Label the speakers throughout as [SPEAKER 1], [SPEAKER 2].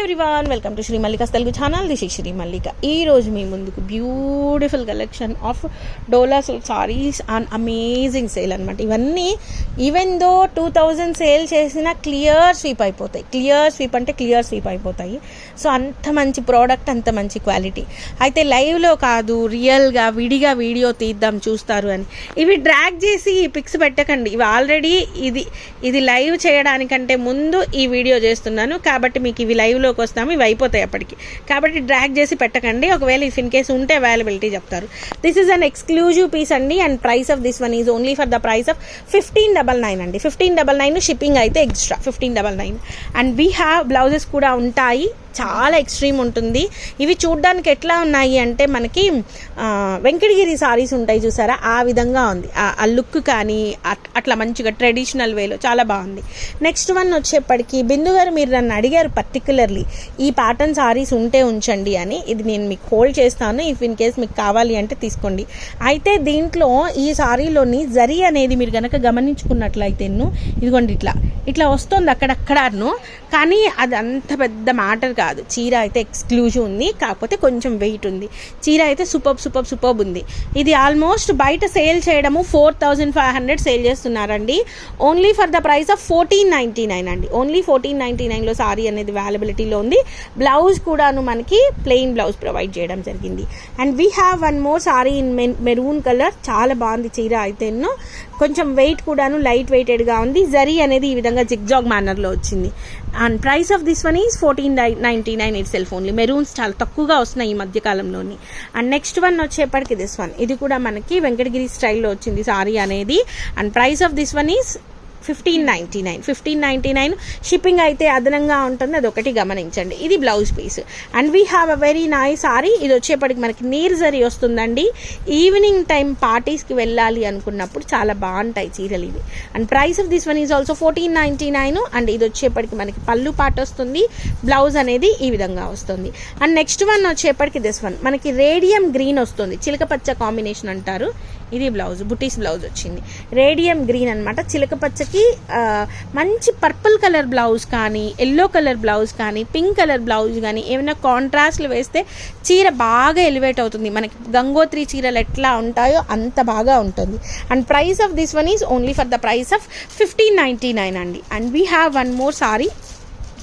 [SPEAKER 1] Everyone, welcome to Shri Mallika's Telugu channel. This is Shri Mallika. ఈ రోజు మీ ముందుకు beautiful collection of Dola silk saris and amazing sale అనమాట. ఇవన్నీ ఈవెన్ దో 2000 సేల్ చేసిన క్లియర్ స్వీప్ అయిపోతాయి. క్లియర్ స్వీప్ అంటే క్లియర్ స్వీప్ అయిపోతాయి. సో అంత మంచి ప్రోడక్ట్, అంత మంచి క్వాలిటీ. అయితే లైవ్లో కాదు, రియల్గా విడిగా వీడియో తీద్దాం చూస్తారు అని ఇవి డ్రాగ్ చేసి పిక్స్ పెట్టకండి. ఇవి ఆల్రెడీ ఇది లైవ్ చేయడానికంటే ముందు ఈ వీడియో చేస్తున్నాను కాబట్టి మీకు ఇవి లైవ్లోకి వస్తాము, ఇవి అయిపోతాయి అప్పటికి. కాబట్టి డ్రాగ్ చేసి పెట్టకండి. ఒకవేళ ఇఫ్ ఇన్ కేస్ ఉంటే అవైలబిలిటీ చెప్తారు. This is an exclusive piece అండి. And price of this one is only for the price of 1599 అండి. 1599 షిప్పింగ్ అయితే extra 1599. And we have blouses కూడా ఉంటాయి. చాలా ఎక్స్ట్రీమ్ ఉంటుంది. ఇవి చూడ్డానికి ఎట్లా ఉన్నాయి అంటే మనకి వెంకటగిరి సారీస్ ఉంటాయి చూసారా, ఆ విధంగా ఉంది. ఆ లుక్ కానీ అట్లా మంచిగా ట్రెడిషనల్ వేలో చాలా బాగుంది. నెక్స్ట్ వన్ వచ్చేప్పటికి బిందు గారు మీరు నన్ను అడిగారు పర్టికులర్లీ ఈ ప్యాటర్న్ సారీస్ ఉంటే ఉంచండి అని. ఇది నేను మీకు హోల్డ్ చేస్తాను, ఇఫ్ ఇన్ కేస్ మీకు కావాలి అంటే తీసుకోండి. అయితే దీంట్లో ఈ సారీలోని జరీ అనేది మీరు కనుక గమనించుకున్నట్లయితే ఇదిగోండి ఇట్లా వస్తుంది అక్కడక్కడను, కానీ అది అంత పెద్ద మ్యాటర్ కాదు. చీర అయితే ఎక్స్క్లూజివ్ ఉంది, కాకపోతే కొంచెం వెయిట్ ఉంది. చీర అయితే సూపర్ ఉంది. ఇది ఆల్మోస్ట్ బయట సేల్ చేయడము 4500 సేల్ చేస్తున్నారండి. Only for the price of 1499 అండి. ఓన్లీ 1499లో సారీ అనేది అవైలబిలిటీలో ఉంది. బ్లౌజ్ కూడాను మనకి ప్లెయిన్ బ్లౌజ్ ప్రొవైడ్ చేయడం జరిగింది. And we have one more sorry in maroon colour. చాలా బాగుంది చీర అయితే, కొంచెం వెయిట్ కూడాను లైట్ వెయిటెడ్గా ఉంది. జరీ అనేది ఈ విధంగా జిగ్జాగ్ మేనర్లో వచ్చింది. And price of this one is 1499 itself only. Maroons చాలా తక్కువగా వస్తున్నాయి ఈ మధ్యకాలంలోని. అండ్ నెక్స్ట్ వన్ వచ్చేప్పటికి దిస్ వన్, ఇది కూడా మనకి వెంకటగిరి స్టైల్లో వచ్చింది సారీ అనేది. And price of this one is 1599 shipping అయితే అదనంగా ఉంటుంది, అదొకటి గమనించండి. ఇది blouse piece. And we have a very nice sari. ఇది వచ్చేప్పటికి మనకి నీర్ జరీ వస్తుందండి. ఈవినింగ్ టైం పార్టీస్కి వెళ్ళాలి అనుకున్నప్పుడు చాలా బాగుంటాయి చీరలు ఇవి. And price of this one is also 1499. And ఇది వచ్చేప్పటికి మనకి పళ్ళు పాట వస్తుంది, బ్లౌజ్ అనేది ఈ విధంగా వస్తుంది. అండ్ నెక్స్ట్ వన్ వచ్చేప్పటికి దిస్ వన్ మనకి రేడియం గ్రీన్ వస్తుంది, చిలక పచ్చ కాంబినేషన్ అంటారు. ఇది బ్లౌజ్, బుటీస్ బ్లౌజ్ వచ్చింది. రేడియం గ్రీన్ అనమాట. చిలక పచ్చకి మంచి పర్పుల్ కలర్ బ్లౌజ్ కానీ, ఎల్లో కలర్ బ్లౌజ్ కానీ, పింక్ కలర్ బ్లౌజ్ కానీ ఏమైనా కాంట్రాస్ట్లు వేస్తే చీర బాగా ఎలివేట్ అవుతుంది. మనకి గంగోత్రి చీరలు ఎట్లా ఉంటాయో అంత బాగా ఉంటుంది. And price of this one is only for the price of 1599 అండి. And we have one more sorry.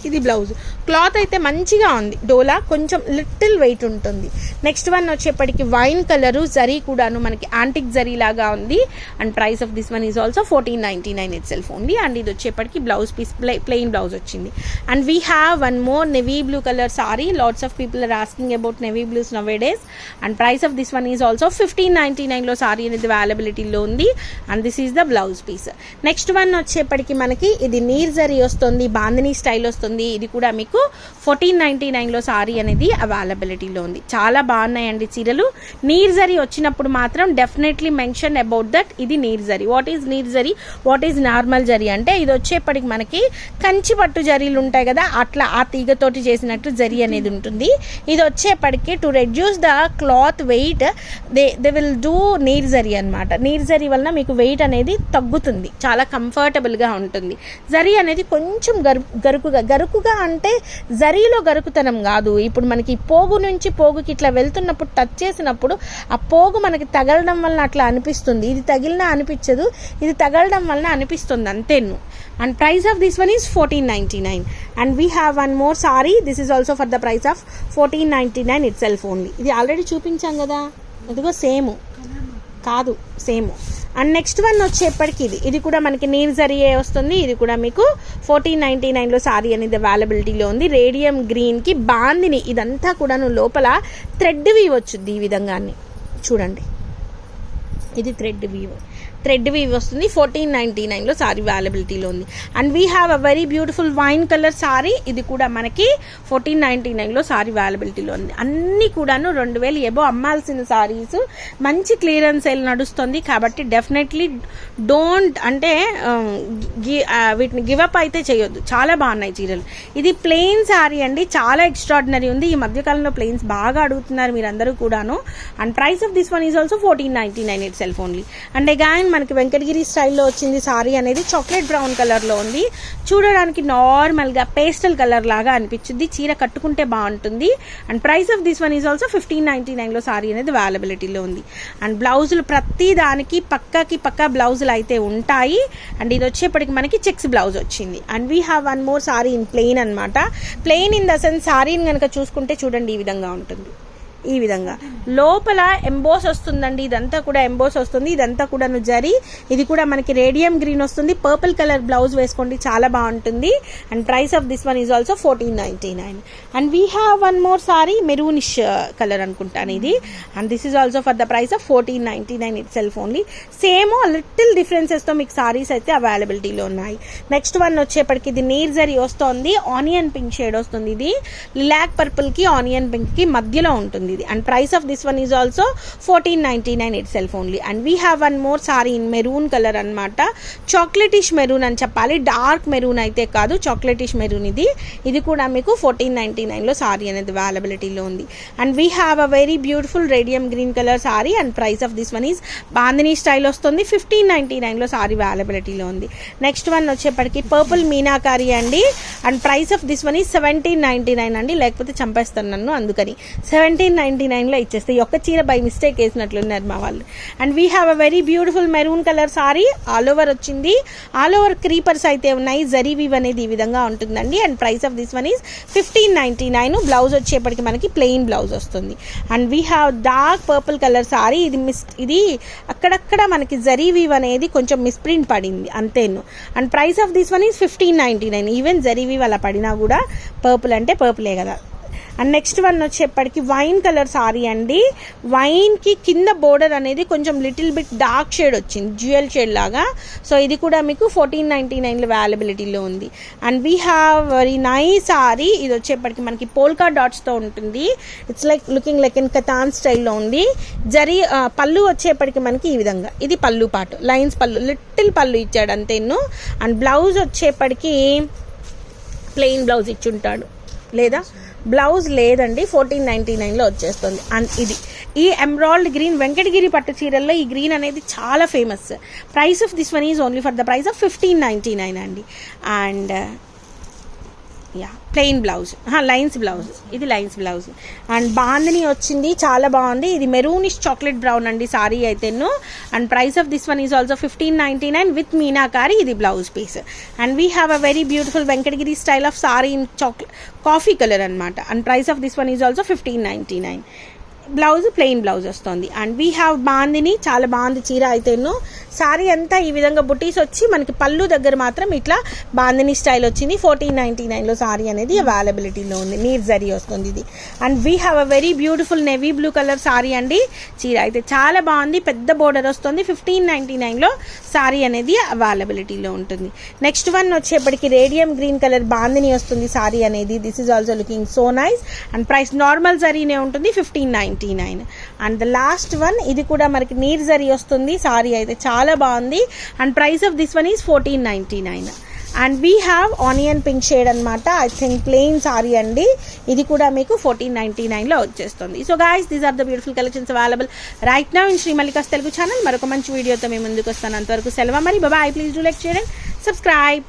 [SPEAKER 1] ఇది బ్లౌజ్. క్లాత్ అయితే మంచిగా ఉంది. డోలా కొంచెం లిటిల్ వెయిట్ ఉంటుంది. నెక్స్ట్ వన్ వచ్చేప్పటికి వైన్ కలరు, జరీ కూడాను మనకి యాంటిక్ జరీ లాగా ఉంది. And price of this one is also 1499 itself only. And ఇది వచ్చేప్పటికి బ్లౌజ్ పీస్ ప్లెయిన్ బ్లౌజ్ వచ్చింది. And we have one more navy blue colour sari. Lots of people are asking about navy blues nowadays. And price of this one is also 1599లో సారీ అనేది అవైలబిలిటీలో ఉంది. And this is the blouse piece. Next one వచ్చేప్పటికి మనకి ఇది నీర్ జరీ వస్తుంది, bandhani style వస్తుంది. ఇది కూడా మీకు 1499లో సారీ అనేది అవైలబిలిటీలో ఉంది. చాలా బాగున్నాయండి చీరలు. నీర్ జరీ వచ్చినప్పుడు మాత్రం డెఫినెట్లీ మెన్షన్ అబౌట్ దట్ ఇది neer zari. What is neer zari, what is normal zari అంటే ఇది వచ్చేప్పటికి మనకి కంచి పట్టు జరీలు ఉంటాయి కదా, అట్లా ఆ తీగతోటి చేసినట్టు జరీ అనేది ఉంటుంది. ఇది వచ్చేప్పటికి to reduce the cloth weight they will do neer zari అనమాట. నీర్ జరీ వలన మీకు వెయిట్ అనేది తగ్గుతుంది, చాలా కంఫర్టబుల్గా ఉంటుంది. జరీ అనేది కొంచెం గరుకుగా అంటే జరీలో గరుకుతనం కాదు. ఇప్పుడు మనకి పోగు నుంచి పోగుకి ఇట్లా వెళ్తున్నప్పుడు టచ్ చేసినప్పుడు ఆ పోగు మనకి తగలడం వలన అట్లా అనిపిస్తుంది. ఇది తగిలినా అనిపించదు, ఇది తగలడం వలన అనిపిస్తుంది అంతేను. And price of this one is 1499. And we have one more sari. This is also for the price of 1499 itself only. ఇది ఆల్రెడీ చూపించాం కదా, ఇదిగో సేమ్ కాదు, సేమ్. అండ్ నెక్స్ట్ వన్ వచ్చేప్పటికి ఇది కూడా మనకి నీర్ జరీయే వస్తుంది. ఇది కూడా మీకు 1499లో సారీ అనేది అవైలబిలిటీలో ఉంది. రేడియం గ్రీన్కి బాందిని, ఇదంతా కూడాను లోపల థ్రెడ్ వీవ్ వచ్చుద్ది ఈ విధంగానే చూడండి. ఇది థ్రెడ్ వీవ్ వస్తుంది. 1499లో సారీ అవైలబిలిటీలో ఉంది. And we have a very beautiful wine colour sari. ఇది కూడా మనకి 1499లో సారీ అవైలబిలిటీలో ఉంది. అన్నీ కూడాను 2000 ఎబో అమ్మాల్సిన సారీస్. మంచి క్లియరెన్స్ సేల్ నడుస్తుంది కాబట్టి డెఫినెట్లీ డోంట్ అంటే వీటిని గివప్ అయితే చేయొద్దు. చాలా బాగున్నాయి చీరలు. ఇది ప్లెయిన్ సారీ అండి, చాలా ఎక్స్ట్రాడినరీ ఉంది. ఈ మధ్యకాలంలో ప్లెయిన్స్ బాగా అడుగుతున్నారు మీరందరూ కూడాను. And price of this one is also 1499 itself only. And again మనకి వెంకటగిరి స్టైల్లో వచ్చింది సారీ అనేది. చాక్లెట్ బ్రౌన్ కలర్లో ఉంది. చూడడానికి నార్మల్గా పేస్టల్ కలర్ లాగా అనిపించింది. చీర కట్టుకుంటే బాగుంటుంది. And price of this one is also 1599లో సారీ అనేది అవైలబిలిటీలో ఉంది. అండ్ బ్లౌజులు ప్రతి దానికి పక్కా బ్లౌజులు అయితే ఉంటాయి. అండ్ ఇది వచ్చేప్పటికి మనకి చెక్స్ బ్లౌజ్ వచ్చింది. And we have one more sorry in plain అనమాట. ప్లెయిన్ ఇన్ ద సెన్స్ సారీని కనుక చూసుకుంటే చూడండి ఈ విధంగా ఉంటుంది. ఈ విధంగా లోపల ఎంబోస్ వస్తుందండి. ఇదంతా కూడా ఎంబోస్ వస్తుంది. ఇదంతా కూడా జరీ. ఇది కూడా మనకి రేడియం గ్రీన్ వస్తుంది. పర్పుల్ కలర్ బ్లౌజ్ వేసుకోండి, చాలా బాగుంటుంది. And price of this one is also 1499. And we have one more sari maroonish colour అనుకుంటాను ఇది. And this is also for the price of 1499 itself only. Same little డిఫరెన్సెస్తో మీకు సారీస్ అయితే అవైలబిలిటీలో ఉన్నాయి. నెక్స్ట్ వన్ వచ్చేప్పటికి ఇది నీర్ జరీ వస్తుంది. ఆనియన్ పింక్ షేడ్ వస్తుంది. ఇది లిలాక్ పర్పుల్కి ఆనియన్ పింక్కి మధ్యలో ఉంటుంది. And price of this one is also 1499 itself only. And we have one more saree in maroon color annamata. Chocolatish maroon అని చెప్పాలి, డార్క్ మెరూన్ అయితే కాదు, చాక్లెటిష్ మెరూన్. ఇది కూడా మీకు 1499లో సారీ అనేది అవైలబిలిటీలో ఉంది. And we have a very beautiful radium green colour sorry. And price of this one is bandhani style వస్తుంది. 1599లో సారీ అవైలబిలిటీలో ఉంది. నెక్స్ట్ వన్ వచ్చేప్పటికి పర్పుల్ మీనాకారి అండి. And price of this one is 1799 అండి. లేకపోతే చంపేస్తాను నన్ను, అందుకని 1799లో ఇచ్చేస్తే ఒక్క చీర బై మిస్టేక్ వేసినట్లున్నారు మా వాళ్ళు. And we have a very beautiful maroon colour sari. All over వచ్చింది. ఆల్ ఓవర్ క్రీపర్స్ అయితే ఉన్నాయి. జరీ వీవ్ అనేది ఈ విధంగా ఉంటుందండి. And price of this one is 1599. Blouse వచ్చేప్పటికి మనకి ప్లెయిన్ బ్లౌజ్ వస్తుంది. And we have dark purple colour sari. ఇది అక్కడక్కడ మనకి జరీ వీవ్ అనేది కొంచెం మిస్ప్రింట్ పడింది అంతేను. And price of this one is 1599. Even zari weave అలా పడినా కూడా పర్పుల్ అంటే పర్పులే కదా. అండ్ నెక్స్ట్ వన్ వచ్చేప్పటికి వైన్ కలర్ సారీ అండి. వైన్కి కింద బోర్డర్ అనేది కొంచెం లిటిల్ బిట్ డార్క్ షేడ్ వచ్చింది, జ్యువెల్ షేడ్ లాగా. సో ఇది కూడా మీకు 1499లో అవైలబిలిటీలో ఉంది. And we have very nice sari. ఇది వచ్చేప్పటికి మనకి పోల్కా డాట్స్తో ఉంటుంది. It's like looking like in katan స్టైల్లో ఉంది. జరీ పళ్ళు వచ్చేప్పటికి మనకి ఈ విధంగా, ఇది పళ్ళు పాటు, లైన్స్ పళ్ళు, లిటిల్ పళ్ళు ఇచ్చాడు అంతేను. అండ్ బ్లౌజ్ వచ్చేప్పటికి ప్లెయిన్ బ్లౌజ్ ఇచ్చుంటాడు, లేదా బ్లౌజ్ లేదండి. 1499లో వచ్చేస్తుంది. అండ్ ఈ ఎమరాల్డ్ గ్రీన్ వెంకటగిరి పట్టు చీరల్లో ఈ గ్రీన్ అనేది చాలా famous. Price of this one is only for the price of 1599 అండి. And plain blouse, lines blouse, ఇది లైన్స్ బ్లౌజ్. అండ్ బాందిని వచ్చింది, చాలా బాగుంది. ఇది మెరూనిష్ చాక్లెట్ బ్రౌన్ అండి సారీ అయితేను. And price of this one is also 1599 with meenakari. ఇది blouse piece. And we have a very beautiful Venkatagiri style of sari in coffee colour అనమాట. And price of this one is also 1599. Blouse plain blouse వస్తుంది. And we have bandhani, చాలా బాగుంది చీర అయితేను. Sorry అంతా ఈ విధంగా బుటీస్ వచ్చి మనకి పళ్ళు దగ్గర మాత్రం ఇట్లా బాందిని స్టైల్ వచ్చింది. 1499లో సారీ అనేది అవైలబిలిటీలో ఉంది. నీర్ జరీ వస్తుంది ఇది. And we have a very beautiful navy blue colour sorry అండి. చీర అయితే చాలా బాగుంది, పెద్ద బోర్డర్ వస్తుంది. 1599లో సారీ అనేది అవైలబిలిటీలో ఉంటుంది. నెక్స్ట్ వన్ వచ్చేప్పటికి రేడియం గ్రీన్ కలర్ బాందిని వస్తుంది సారీ అనేది. This is also looking so nice. And price normal జరీనే ఉంటుంది, 1599. అండ్ ద లాస్ట్ వన్, ఇది కూడా మనకి నీర్ జరీ వస్తుంది. సారీ అయితే చాలా బాగుంది. And price of this one is 1499. And we have onion pink shade అనమాట. ఐ థింక్ ప్లెయిన్ సారీ అండి. ఇది కూడా మీకు 1499లో వచ్చేస్తుంది. So guys, these are the beautiful collections available right now in Shri Mallika's Telugu channel. మరొక మంచి వీడియోతో మేము ముందుకు వస్తాను. అంతవరకు సెలవు మరి. Bye. Please do like, share and subscribe.